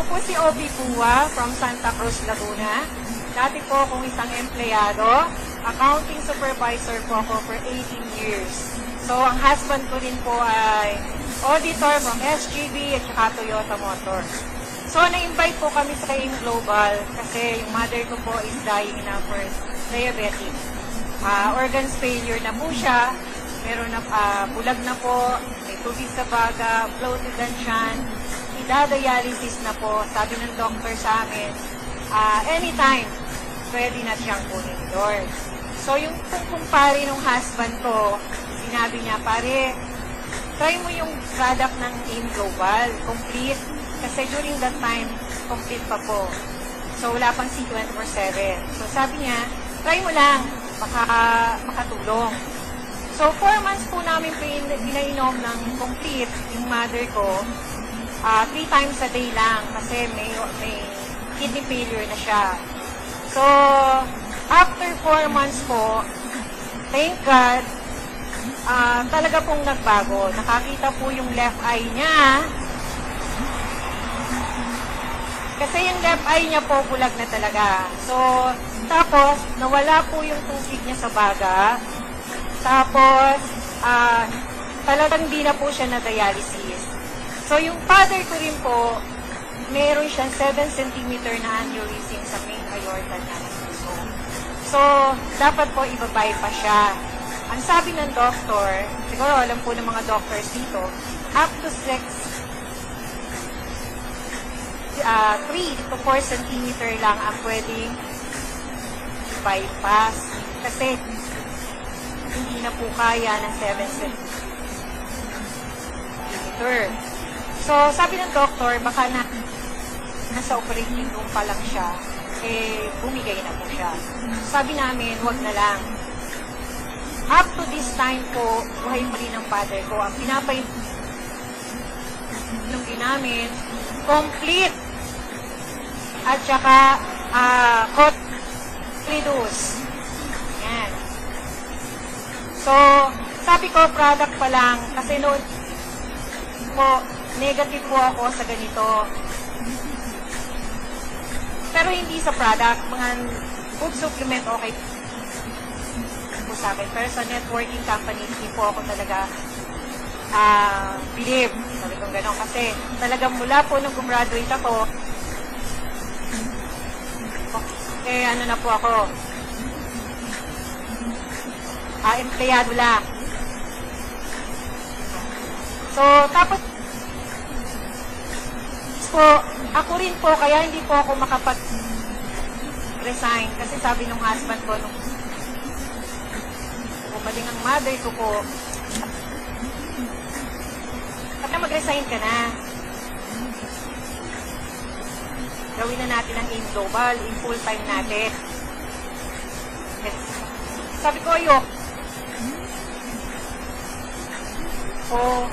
Ako po si Obi Pua from Santa Cruz, Laguna. Dati po akong isang empleyado. Accounting supervisor po ako for 18 years. So, ang husband ko rin po ay auditor from SGB at saka Toyota Motors. So, na-invite po kami sa AIM Global kasi yung mother ko po is dying na for diabetic. Organs failure na po siya. Meron na, bulag na po, may tubig sa baga, bloated ang tiyan, idadialysis na po. Sabi ng doctor sa amin, anytime, pwede na siyang kunin doon. So, yung kumpare ng husband ko, sinabi niya, pare, try mo yung product ng AIM Global, complete. Kasi during that time, complete pa po. So, wala pang C24/7. So, sabi niya, try mo lang, baka makatulong. So, 4 months po namin pinainom ng complete yung mother ko. 3 times a day lang kasi may kidney failure na siya. So, after 4 months po, thank God, talaga pong nagbago. Nakakita po yung left eye niya. Kasi yung left eye niya po bulag na talaga. So, tapos, nawala po yung tubig niya sa baga. Tapos, talagang di na po siya na-dialysis. So, yung father ko rin po, meron siyang 7 cm na aneurysm sa main aorta niya. So, dapat po ibabypass siya. Ang sabi ng doctor, siguro alam po ng mga doctors dito, up to 3 to 4 cm lang ang pwedeng bypass. Kasi, hindi na po kaya ng 7 cm. So, sabi ng doctor, baka nasa operating room pa lang siya, bumigay na po siya. Sabi namin, wag na lang. Up to this time po, buhay pa rin ang father ko. Ang pinapay nung namin, complete. At saka, reduce. Yan. So, sabi ko, product pa lang. Kasi noon po, negative po ako sa ganito. Pero hindi sa product. Mga food supplement, okay po sa akin. Pero sa networking company, hindi po ako talaga believe. Sabi kong gano'n. Kasi talagang mula po nung gumraduate ako, ano na po ako, empleyado lang. So, tapos po, ako rin po, kaya hindi po ako makapag-resign. Kasi sabi nung husband ko, nung umaling ang mother ko po, baka mag-resign ka na. Gawin na natin ang AIM Global, in full time natin. Sabi ko, ayok. So,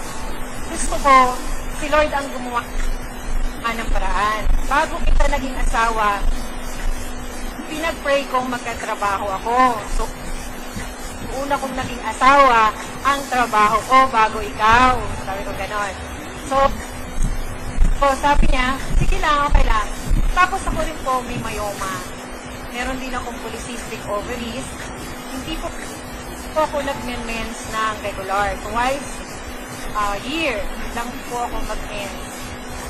gusto ko, si Lord ang gumawa ng paraan. Bago kita naging asawa, pinag-pray kong magkatrabaho ako. So, una kong naging asawa, ang trabaho ko bago ikaw. Sabi ko ganon. So, sabi niya, sige lang, okay lang. Tapos ako rin po may myoma. Meron din akong polycystic ovaries. Hindi po ako nag-mens ng regular. Twice a year lang po ako mag-mens.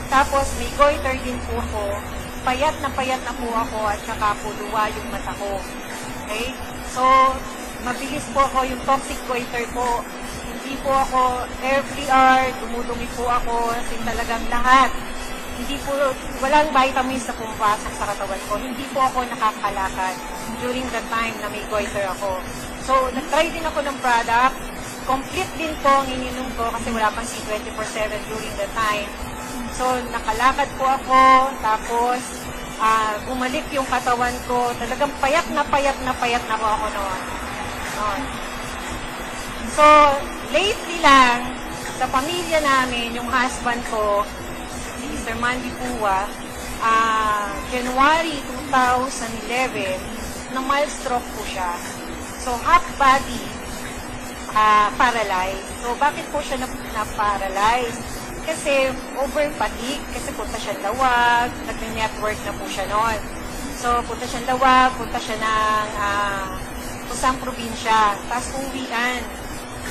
Tapos may goiter din po ako. Payat na po ako at saka po luwa yung mata ko. Okay? So, mabilis po ako yung toxic goiter po. Hindi po ako every hour, dumudumi po ako. Kasi talagang lahat. Hindi po, walang vitamins na pumapasok sa katawan ko. Hindi po ako nakakalakad during the time na may goiter ako. So, nag-try din ako ng product. Complete din po ang ininom ko kasi wala pang C24/7 during the time. So, nakalakad po ako. Tapos, bumalik yung katawan ko. Talagang payat na po ako noon. So, lately lang, sa pamilya namin, yung husband ko, Mr. Mandy Pua, January 2011, na mild stroke po siya. So, half body, paralyzed. So, bakit po siya na-paralyzed? kasi over fatigue. Kasi punta siya Lawag, nag-network na po siya noon. So, punta siya Lawag, punta siya ng kusang probinsya, tapos uwian.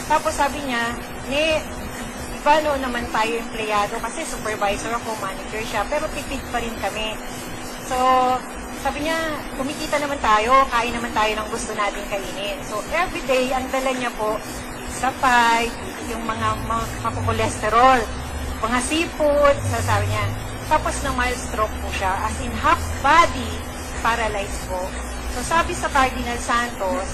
Tapos sabi niya, iba no naman tayo empleyado kasi supervisor ako, manager siya, pero tipid pa rin kami. So, sabi niya, kumikita naman tayo, kain naman tayo ng gusto natin kainin. So, everyday, ang dala niya po, pizza pie, yung mga makukolesterol, mga seafood, sabi niya. Tapos na mild stroke po siya, as in half body paralyzed po. So, sabi sa Cardinal Santos,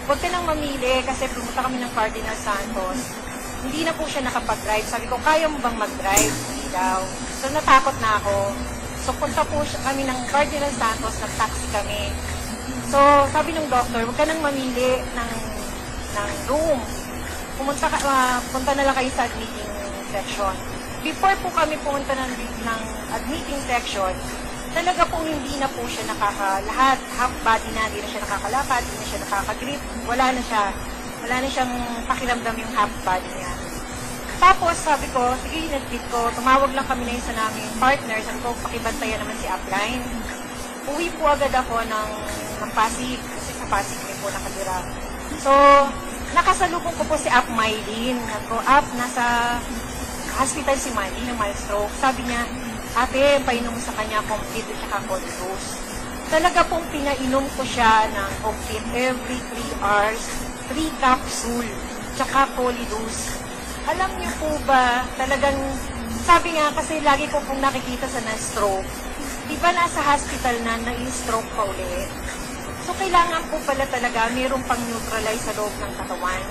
huwag ka nang mamili kasi pumunta kami ng Cardinal Santos. Hindi na po siya nakapag-drive. Sabi ko, kaya mo bang mag-drive? Hindi daw. So, natakot na ako. So, punta po kami ng Cardinal Santos, nag-taxi kami. So, sabi ng doctor, huwag ka nang mamili ng room. Punta na lang kayo sa admitting section. Before po kami pumunta ng admitting section, talaga po hindi na po siya lahat, half body na, hindi na siya nakakalakad, hindi na siya nakakagrip, wala na siyang pakiramdam yung half body niya. Tapos sabi ko, sige, nag-treat ko, tumawag lang kami na isa namin partner, sabi ko, pakibantayan naman si upline. Uwi po agad ako ng Pasig, kasi sa Pasig rin po nakatira. So, nakasalubong ko po si Up Mylene. Sabi ko, Up, nasa hospital si Miley ng mild stroke. Sabi niya, ate, painom mo sa kanya complete at saka Colidose. Talaga pong pinainom ko siya ng complete every 3 hours, 3 capsule, tsaka Colidose. Alam niyo po ba, talagang, sabi nga kasi lagi ko pong nakikita sa na-stroke, di ba nasa hospital na na-stroke pa ulit? So, kailangan po pala talaga mayroong pang-neutralize sa loob ng katawan.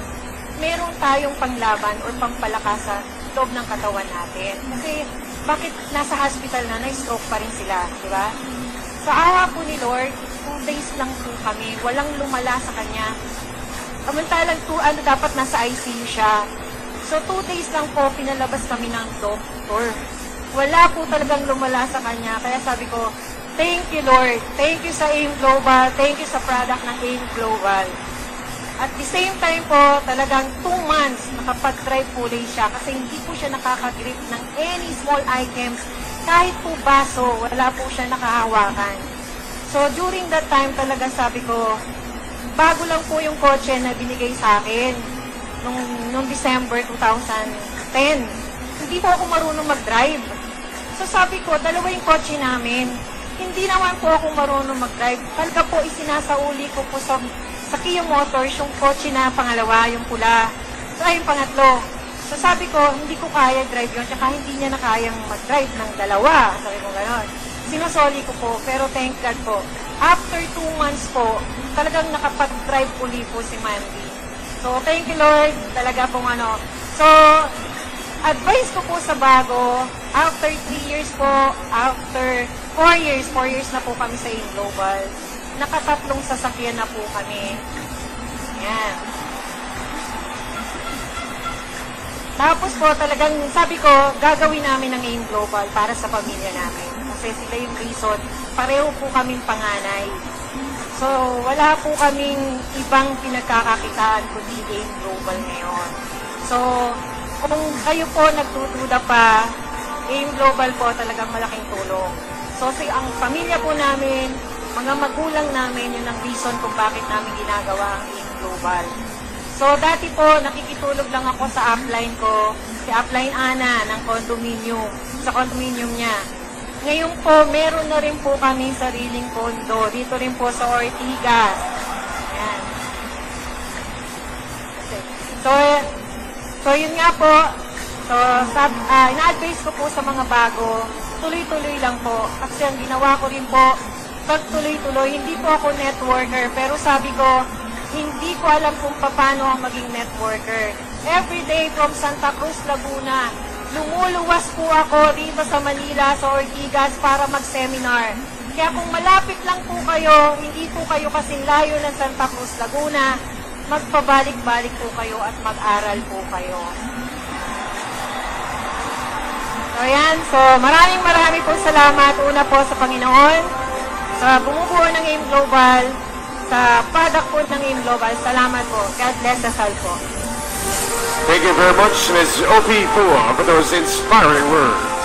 Meron tayong panglaban o pampalakas sa loob ng katawan natin. Kasi, bakit nasa hospital na, na-stroke pa rin sila, di ba? Sa awa po ni Lord, 2 days lang po kami, walang lumala sa kanya. Samantalang dapat nasa ICU siya. So, 2 days lang po, pinalabas kami ng doctor. Wala po talagang lumala sa kanya. Kaya sabi ko, thank you Lord. Thank you sa AIM Global. Thank you sa product ng AIM Global. At the same time po, talagang 2 months, nakapag-drive po ulit siya kasi hindi po siya nakakagrip ng any small items. Kahit po baso, wala po siya nakahawakan. So, during that time, talagang sabi ko, bago lang po yung kotse na binigay sa akin nung December 2010. Hindi po ako marunong mag-drive. So, sabi ko, dalawa yung kotse namin. Hindi naman po ako marunong mag-drive. Talaga po, isinasauli ko po sa Kia Motors, yung kotse na pangalawa, yung pula. So, ay, yung pangatlo. So, sabi ko, hindi ko kaya drive yun, tsaka hindi niya na kayang mag-drive ng dalawa. Sabi ko gano'n. Sinusoli ko po, pero thank God po. After 2 months po, talagang nakapag-drive uli po si Mandy. So, thank you Lord. Talaga pong So, advice ko po sa bago, after 3 years po, after 4 years na po kami sa AIM Global. Nakatatlong sasakyan na po kami. Yan. Tapos po talagang sabi ko, gagawin namin ng AIM Global para sa pamilya namin. Kasi sila yung reason, pareho po kaming panganay. So, wala po kaming ibang pinagkakakitaan kundi AIM Global ngayon. So, kung kayo po nagtutuda pa, AIM Global po talagang malaking tulong. So, ang pamilya po namin, mga magulang namin, yun ang reason kung bakit namin ginagawa ang AIM Global. So, dati po, nakikitulog lang ako sa upline ko, si upline Ana ng condominium, sa condominium niya. Ngayon po, meron na rin po kami sariling kondo, dito rin po sa Ortigas. Ayan. So, yun nga po. So, ina-advise ko po sa mga bago, tuloy-tuloy lang po. Kasi ang ginawa ko rin po, pagtuloy-tuloy, hindi po ako networker, pero sabi ko, hindi ko alam kung paano ang maging networker. Every day from Santa Cruz, Laguna, lumuluwas po ako dito sa Manila, sa Ortigas, para mag-seminar. Kaya kung malapit lang po kayo, hindi po kayo kasing layo ng Santa Cruz, Laguna, magpabalik-balik po kayo at mag-aral po kayo. So, yan. So, maraming po salamat. Una po sa Panginoon, sa bumubuo ng AIM Global, sa product po ng AIM Global. Salamat po. God bless us all po. Thank you very much, Ms. Opie Pua, for those inspiring words.